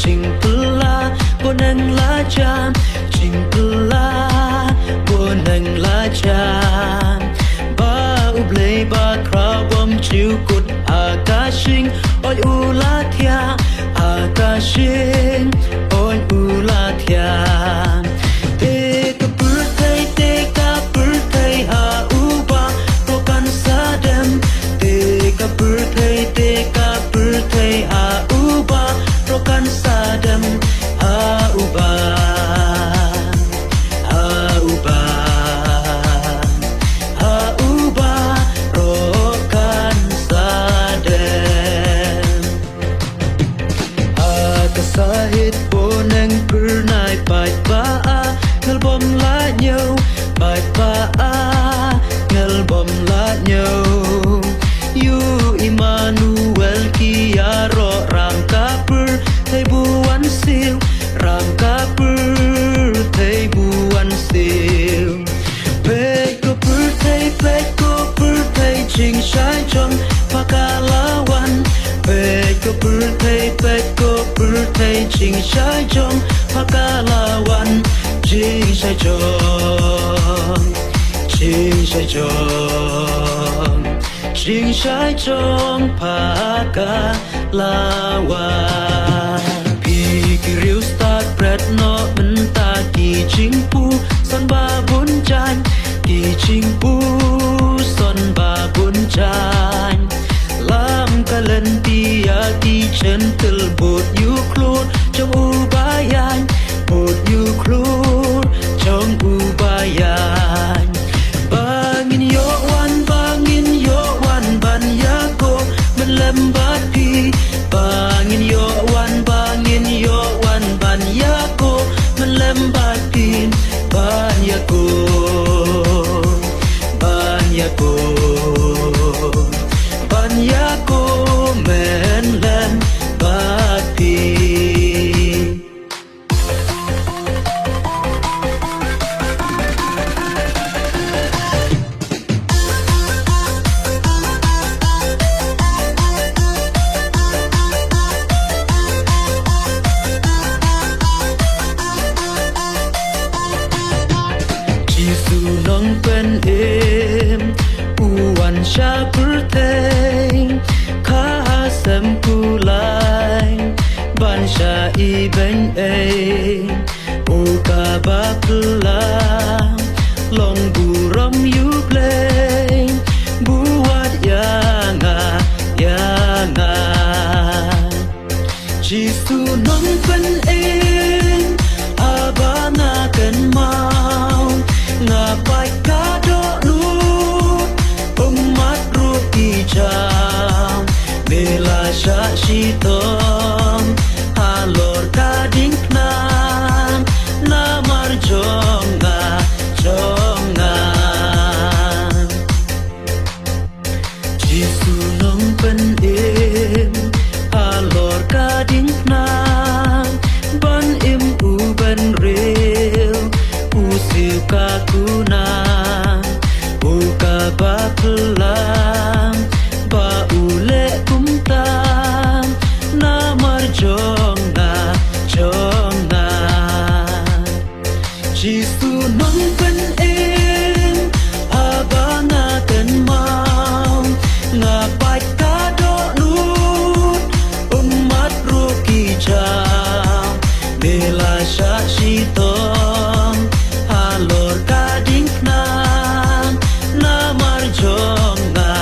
Cingpela bonang lajam Cingpela bonang lajam Ba ublay ba krabom chiu kut akashing Oi ulatia akashing Oi ulatia Teka birthday ha uba Rokan sadam Teka birthday ha uba Rokan sadam ha uba Ha uba Ha uba Rokan sadam Akasahit bonang bernai baik ba Ngelbom la nhau baik ba Ngelbom la nhau Yu Immanuel Kiaro Ram kapur Thầy buwan siêu Ram kapur Thầy buwan siêu Peko birthday Ching shai chong Pakalawan Peko birthday Ching shai chong Pakalawan Ching shai chong Ching shai chong Ching shai chong Pakalawan Pikiriu start bread no menta Ki ching pu son ba bun chan Ki ching pu son ba bun chan Lam kalen tia ki chen tel bột yu klur trong u bayan bột yu klur trong u bayan Bangin yo wan ban yako melembat pi Bangin yo wan ban yako melembat pi ban yako melembat pi Nong pen em uwan sha birthday kha sam kulai ban sha I ben e o ka ba pla long bu rom you play buat yanga Jisu nong pen em abana kan mau ngapai kado lut umat ruti jam bela syaksitom halor kading nang namar jonga Jisu nong pen em halor kading nang ban im u ban reu usil kakuna uka bapelang ba ule kumtam namar jonga Jisu nong pen em abana kan mau ngapai kado lut umat ruki jam bela syaksitom halor kading nang namar jonga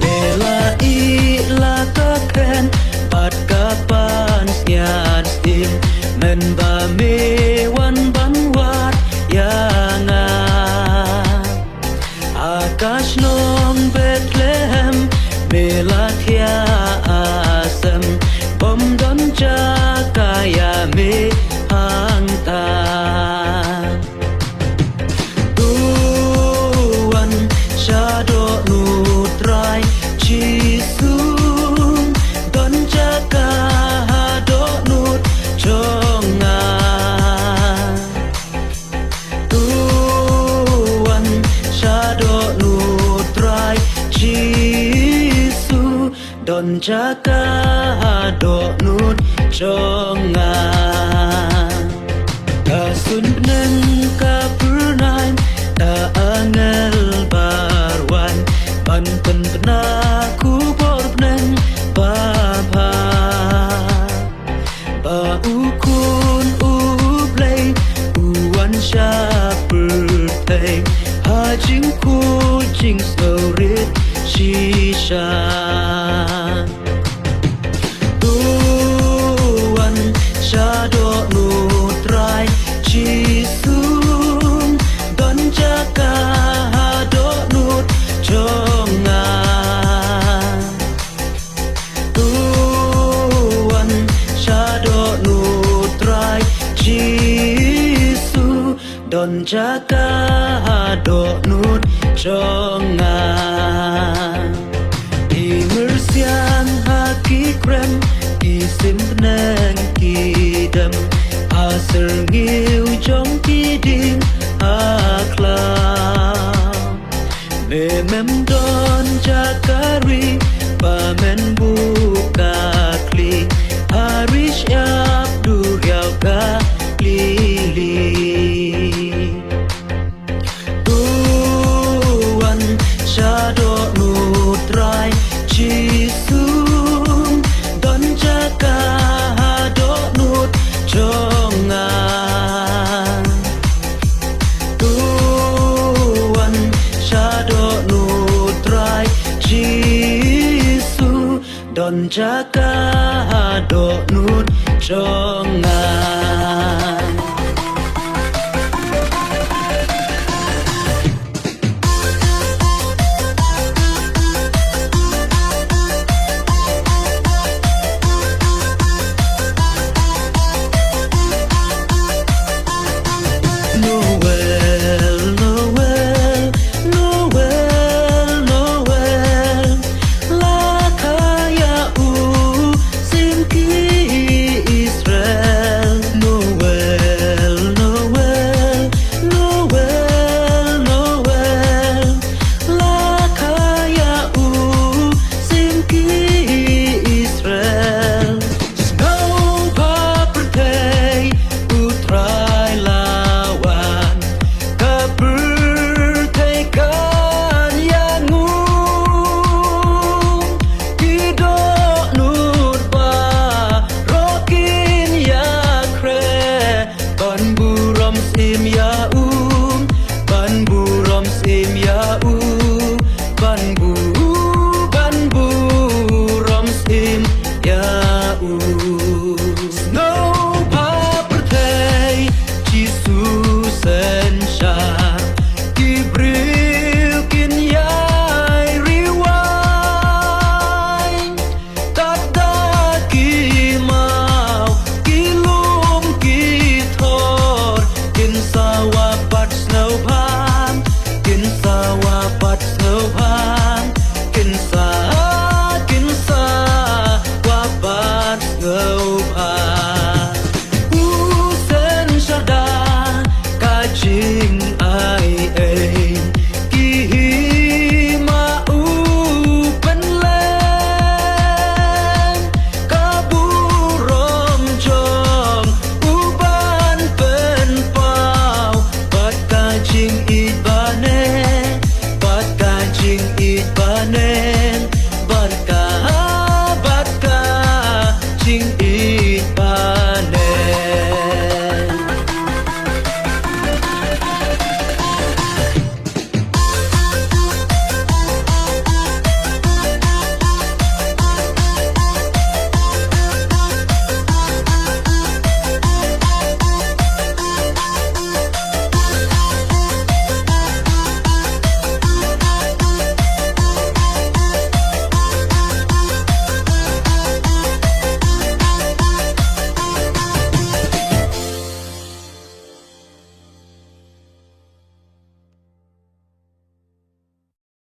Bela ila kaken pat kapan sian stim men ba mewan banwat yanga Akash nong Bethlehem bela thia asam bom don jakaya me hang ta Tuan đòn cha ca độ nút cho ngà ta sun neng ka purnain ta angel barwan ban na ku bor neng ba ba ba ukun uplay uwan sha birthday ha jing ku jing so rit chi sha tuan sha do nu trai chi sum don jaka do nu cho nga tuan sha do nu trai chi su don jaka do nu cho nga Siang haki krem isim nang kidam asar ngiu jong kiding akla memem don jakari pamen buka kli harish abdur yau ka lili tuan shadow nutrai chi sum don jaka do nut cho nga tuan sha do nut trai chi su don jaka do nut cho nga